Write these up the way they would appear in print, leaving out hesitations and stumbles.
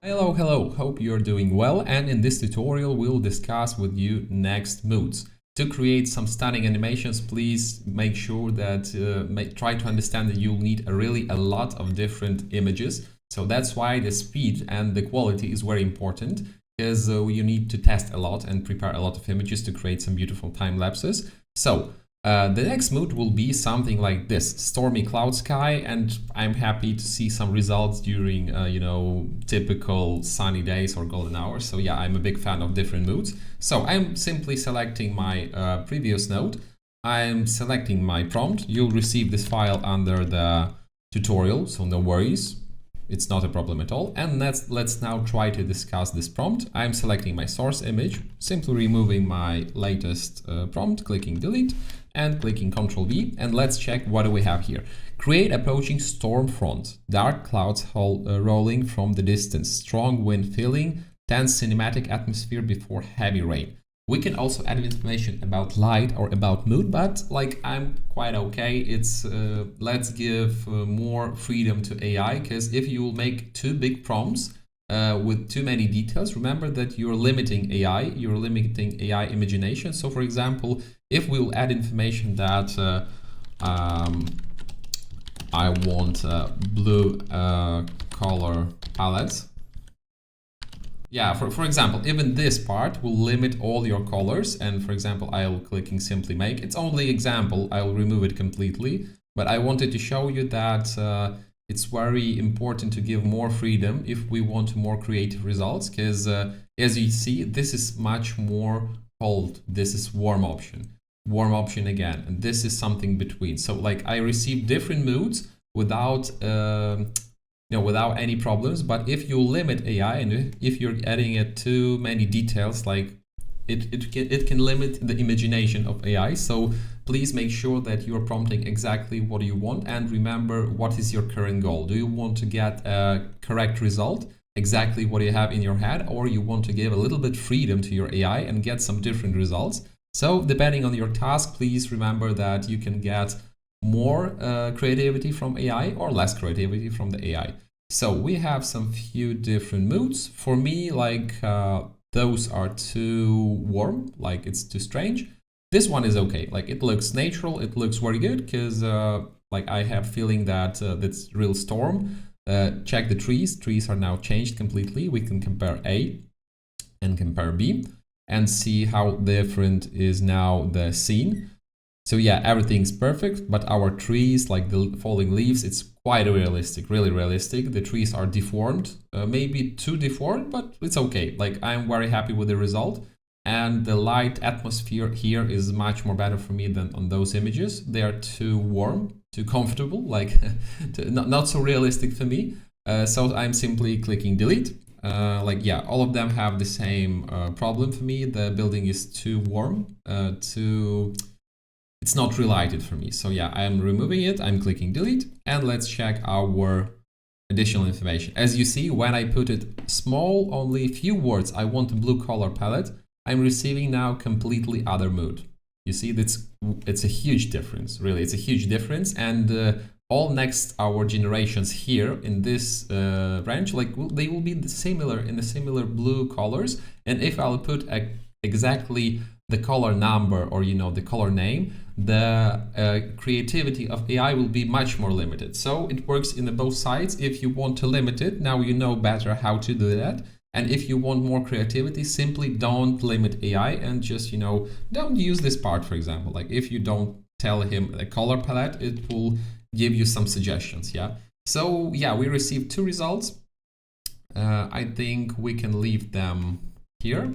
Hello, hope you're doing well, and in this tutorial we'll discuss with you next moods. To create some stunning animations, please make sure that try to understand that you'll need a lot of different images. So that's why the speed and the quality is very important, because you need to test a lot and prepare a lot of images to create some beautiful time lapses. So the next mood will be something like this, stormy cloud sky, and I'm happy to see some results during, typical sunny days or golden hours. So yeah, I'm a big fan of different moods. So I'm simply selecting my previous node. I'm selecting my prompt. You'll receive this file under the tutorial, so no worries. It's not a problem at all. And let's now try to discuss this prompt. I'm selecting my source image, simply removing my latest prompt, clicking delete and clicking Ctrl V. And let's check what do we have here. Create approaching storm front, dark clouds rolling from the distance, strong wind filling, tense cinematic atmosphere before heavy rain. We can also add information about light or about mood, but like I'm quite okay. It's let's give more freedom to AI, because if you make too big prompts with too many details, remember that you're limiting AI, you're limiting AI imagination. So for example, if we'll add information that I want blue color palette. Yeah, for example, even this part will limit all your colors. And for example, I'll clicking simply make. It's only example, I'll remove it completely. But I wanted to show you that it's very important to give more freedom if we want more creative results. Because as you see, this is much more cold. This is warm option again. And this is something between. So like I received different moods without without any problems. But if you limit AI and if you're adding it too many details, like it can limit the imagination of AI. So please make sure that you're prompting exactly what you want, and remember what is your current goal. Do you want to get a correct result, exactly what you have in your head, or you want to give a little bit freedom to your AI and get some different results? So depending on your task, please remember that you can get more creativity from AI or less creativity from the AI. So we have some few different moods. For me, like those are too warm, like it's too strange. This one is okay, like it looks natural, it looks very good, because like I have feeling that that's real storm. Check the trees are now changed completely. We can compare A and compare B and see how different is now the scene. So yeah, everything's perfect, but our trees, like the falling leaves, it's quite realistic, really realistic. The trees are deformed, maybe too deformed, but it's okay. Like I'm very happy with the result. And the light atmosphere here is much more better for me than on those images. They are too warm, too comfortable, like not so realistic for me. So I'm simply clicking delete. Like yeah, all of them have the same problem for me. The building is too warm, it's not relighted for me. So yeah, I'm removing it, I'm clicking delete, and let's check our additional information. As you see, when I put it small, only few words, I want a blue color palette, I'm receiving now completely other mood. You see, it's a huge difference, really, it's a huge difference. And all next our generations here in this range, like they will be similar in the similar blue colors. And if I'll put exactly the color number or the color name, the creativity of AI will be much more limited. So it works in both sides. If you want to limit it, now you know better how to do that. And if you want more creativity, simply don't limit AI and just don't use this part. For example, like if you don't tell him a color palette, it will give you some suggestions. Yeah, so yeah, we received two results. I think we can leave them here.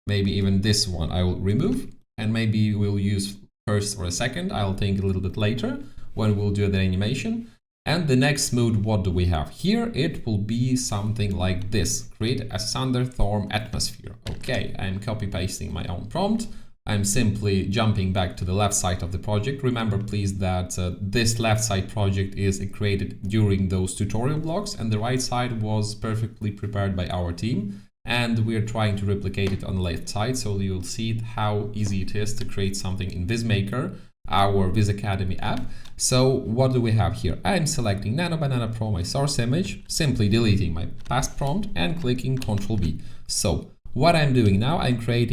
Maybe even this one I will remove, and maybe we'll use first or a second. I'll think a little bit later when we'll do the animation. And the next mood, what do we have here? It will be something like this. Create a thunderstorm atmosphere. Okay, I'm copy pasting my own prompt. I'm simply jumping back to the left side of the project. Remember please that this left side project is created during those tutorial blocks, and the right side was perfectly prepared by our team. And we're trying to replicate it on the left side, so you'll see how easy it is to create something in VizMaker our Viz Academy app. So what do we have here? I'm selecting NanoBanana Pro, my source image, simply deleting my past prompt and clicking Ctrl V. So what I'm doing now, I'm create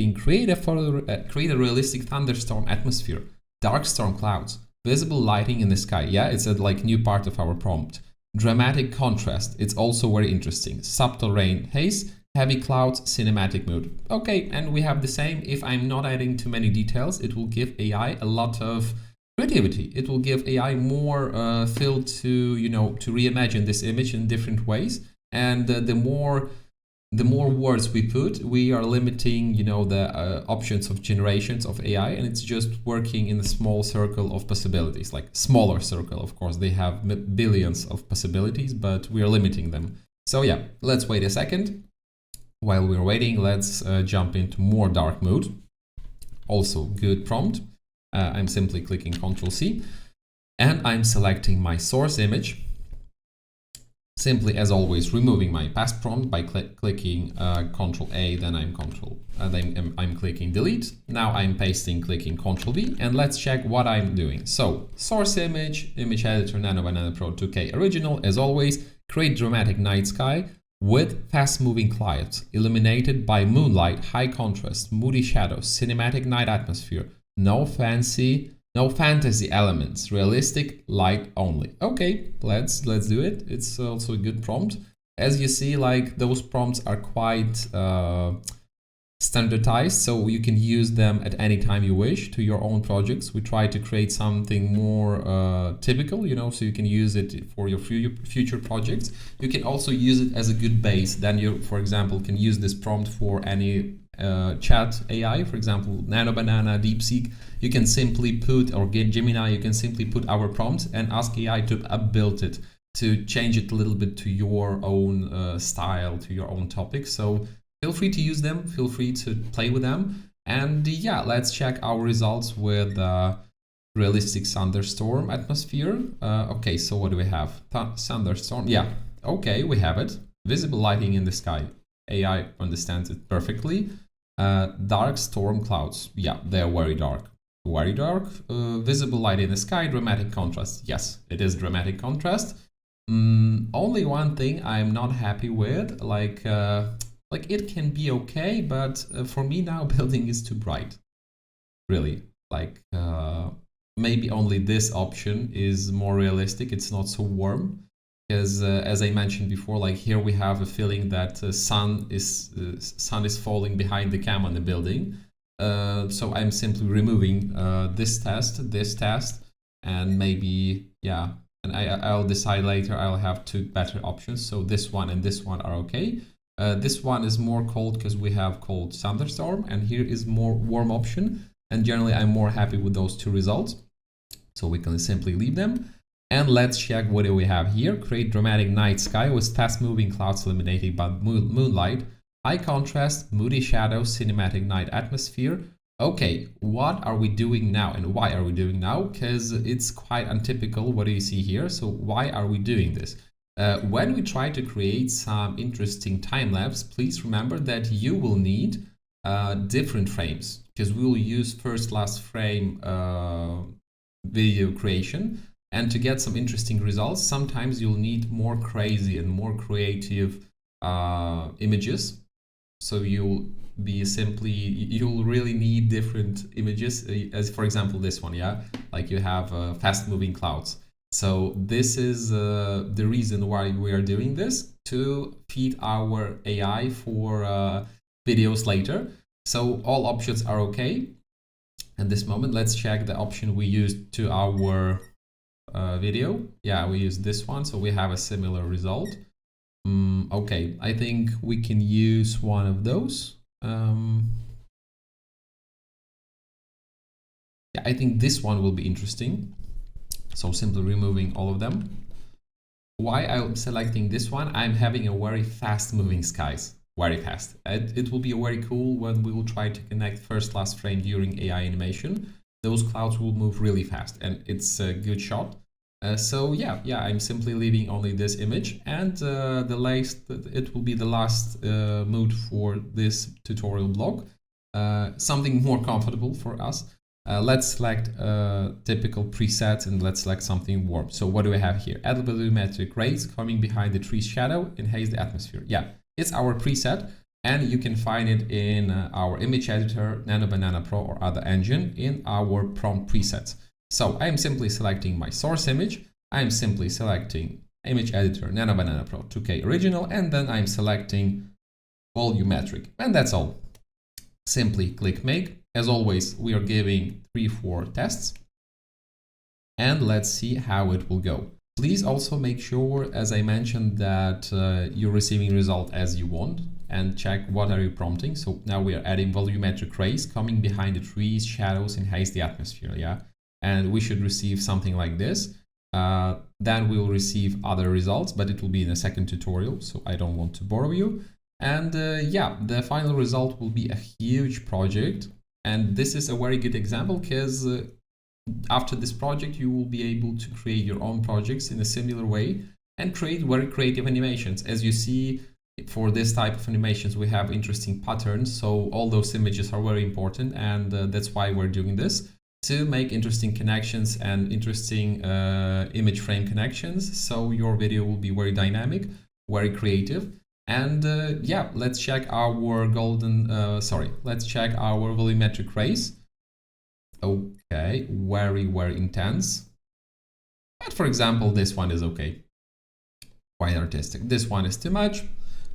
a realistic thunderstorm atmosphere, dark storm clouds, visible lighting in the sky. Yeah, it's a like new part of our prompt. Dramatic contrast, it's also very interesting. Subtle rain, haze, heavy clouds, cinematic mood. Okay, and we have the same. If I'm not adding too many details, it will give AI a lot of creativity. It will give AI more fill to, you know, to reimagine this image in different ways. And the more words we put, we are limiting, you know, the options of generations of AI, and it's just working in a small circle of possibilities, like smaller circle. Of course, they have billions of possibilities, but we are limiting them. So yeah, let's wait a second. While we're waiting, let's jump into more dark mode. Also good prompt. I'm simply clicking Ctrl C, and I'm selecting my source image. Simply, as always, removing my past prompt by clicking Ctrl A, then I'm clicking delete. Now I'm pasting, clicking Ctrl V, and let's check what I'm doing. So, source image, image editor, NanoBanana Pro 2K original, as always, create dramatic night sky with fast-moving clouds, illuminated by moonlight, high contrast, moody shadows, cinematic night atmosphere, no fantasy elements, realistic light only. Okay, let's do it. It's also a good prompt. As you see, like those prompts are quite standardized, so you can use them at any time you wish to your own projects. We try to create something more typical, you know, so you can use it for your future projects. You can also use it as a good base. Then you, for example, can use this prompt for any chat AI, for example, NanoBanana, DeepSeek. You can simply put, or Gemini, you can simply put our prompts and ask AI to upbuild it, to change it a little bit to your own style, to your own topic. So feel free to use them, feel free to play with them. And yeah, let's check our results with realistic thunderstorm atmosphere. Okay, so what do we have? Thunderstorm, yeah, okay, we have it. Visible lighting in the sky. AI understands it perfectly. Dark storm clouds, yeah, they're very dark. Very dark. Visible light in the sky, dramatic contrast. Yes, it is dramatic contrast. Only one thing I'm not happy with, like it can be okay, but for me now building is too bright. Really, like maybe only this option is more realistic. It's not so warm. Because as I mentioned before, like here we have a feeling that sun is falling behind the cam on the building. So I'm simply removing this test, and maybe, yeah, and I'll decide later. I'll have two better options. So this one and this one are okay. This one is more cold because we have cold thunderstorm, and here is more warm option. And generally, I'm more happy with those two results. So we can simply leave them. And let's check what do we have here. Create dramatic night sky with fast-moving clouds illuminated by moonlight, high contrast, moody shadows, cinematic night atmosphere. Okay, what are we doing now and why are we doing now? Because it's quite untypical. What do you see here? So why are we doing this? When we try to create some interesting time-lapse, please remember that you will need different frames, because we will use first last frame video creation. And to get some interesting results, sometimes you'll need more crazy and more creative images. So you'll really need different images, as for example this one, yeah, like you have fast-moving clouds. So this is the reason why we are doing this, to feed our AI for videos later. So all options are okay. At this moment, let's check the option we used to our video. Yeah, we use this one, so we have a similar result. Okay, I think we can use one of those. Yeah, I think this one will be interesting. So simply removing all of them. Why I'm selecting this one? I'm having a very fast moving skies, very fast. It will be very cool when we will try to connect first last frame during AI animation. Those clouds will move really fast, and it's a good shot. So yeah, I'm simply leaving only this image, and it will be the last mood for this tutorial blog. Something more comfortable for us. Let's select a typical preset and let's select something warm. So what do we have here? Add volumetric rays coming behind the tree's shadow, enhance the atmosphere. Yeah, it's our preset, and you can find it in our image editor, NanoBanana Pro or other engine in our prompt presets. So I'm simply selecting my source image. I'm simply selecting image editor, NanoBanana Pro 2K original, and then I'm selecting volumetric, and that's all. Simply click make. As always, we are giving 3-4 tests, and let's see how it will go. Please also make sure, as I mentioned, that you're receiving result as you want, and check what are you prompting. So now we are adding volumetric rays coming behind the trees, shadows, enhance the atmosphere, yeah? And we should receive something like this. Then we will receive other results, but it will be in a second tutorial, so I don't want to bore you. And yeah, the final result will be a huge project. And this is a very good example because after this project, you will be able to create your own projects in a similar way and create very creative animations. As you see, for this type of animations, we have interesting patterns. So all those images are very important. And that's why we're doing this, to make interesting connections and interesting image frame connections. So your video will be very dynamic, very creative. And yeah, let's check our let's check our volumetric rays. Okay, very intense. But for example, this one is okay. Quite artistic. This one is too much.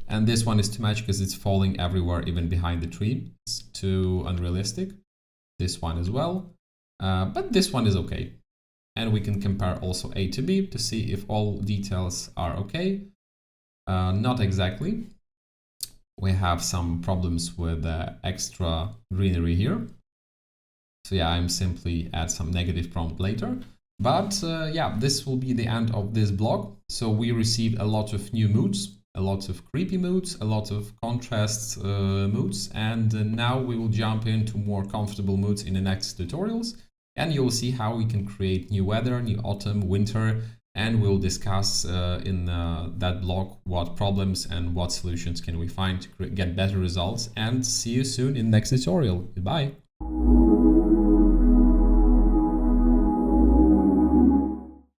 And this one is too much because it's falling everywhere, even behind the tree. It's too unrealistic. This one as well. But this one is okay. And we can compare also A to B to see if all details are okay. Not exactly. We have some problems with extra greenery here. So yeah, I'm simply add some negative prompt later. But yeah, this will be the end of this blog. So we received a lot of new moods, a lot of creepy moods, a lot of contrast moods. And now we will jump into more comfortable moods in the next tutorials. And you'll see how we can create new weather, new autumn, winter, and we'll discuss in that blog what problems and what solutions can we find to get better results. And see you soon in the next tutorial. Goodbye.